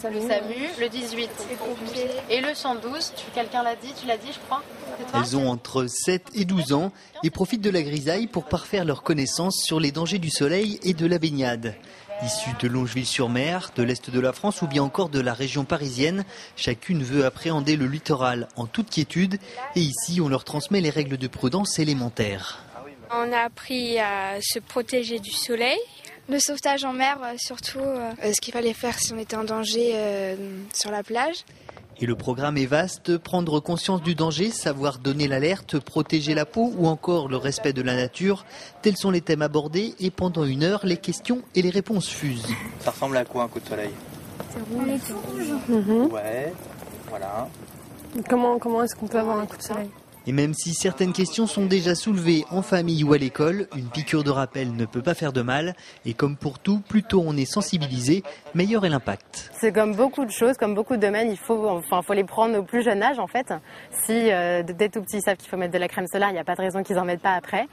SAMU, le 18 et le 112. Quelqu'un l'a dit, tu l'as dit je crois. Elles ont entre 7 et 12 ans et profitent de la grisaille pour parfaire leurs connaissances sur les dangers du soleil et de la baignade. Issues de Longeville-sur-Mer, de l'Est de la France ou bien encore de la région parisienne, chacune veut appréhender le littoral en toute quiétude et ici on leur transmet les règles de prudence élémentaires. On a appris à se protéger du soleil. Le sauvetage en mer, surtout ce qu'il fallait faire si on était en danger sur la plage. Et le programme est vaste, prendre conscience du danger, savoir donner l'alerte, protéger la peau ou encore le respect de la nature. Tels sont les thèmes abordés et pendant 1 heure, les questions et les réponses fusent. Ça ressemble à quoi un coup de soleil? On est tout rouge. Ouais, voilà. Comment est-ce qu'on peut avoir un coup de soleil? Et même si certaines questions sont déjà soulevées en famille ou à l'école, une piqûre de rappel ne peut pas faire de mal. Et comme pour tout, plus tôt on est sensibilisé, meilleur est l'impact. C'est comme beaucoup de choses, comme beaucoup de domaines, il faut les prendre au plus jeune âge en fait. Si dès tout petits ils savent qu'il faut mettre de la crème solaire, il n'y a pas de raison qu'ils n'en mettent pas après.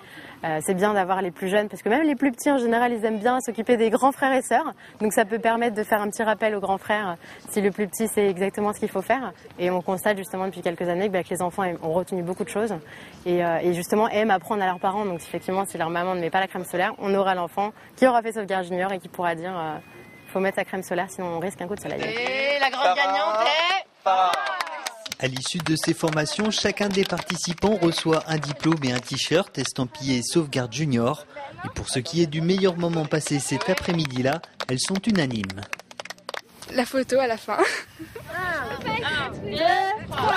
C'est bien d'avoir les plus jeunes parce que même les plus petits en général ils aiment bien s'occuper des grands frères et sœurs. Donc ça peut permettre de faire un petit rappel aux grands frères si le plus petit sait exactement ce qu'il faut faire. Et on constate justement depuis quelques années que les enfants ont retenu beaucoup de choses et justement aiment apprendre à leurs parents. Donc effectivement si leur maman ne met pas la crème solaire, on aura l'enfant qui aura fait Sauvegarde Junior et qui pourra dire faut mettre la crème solaire sinon on risque un coup de soleil. Et la grande gagnante est... À l'issue de ces formations, chacun des participants reçoit un diplôme et un t-shirt estampillé Sauvegarde Junior. Et pour ce qui est du meilleur moment passé cet après-midi-là, elles sont unanimes. La photo à la fin. 1, 2, 3.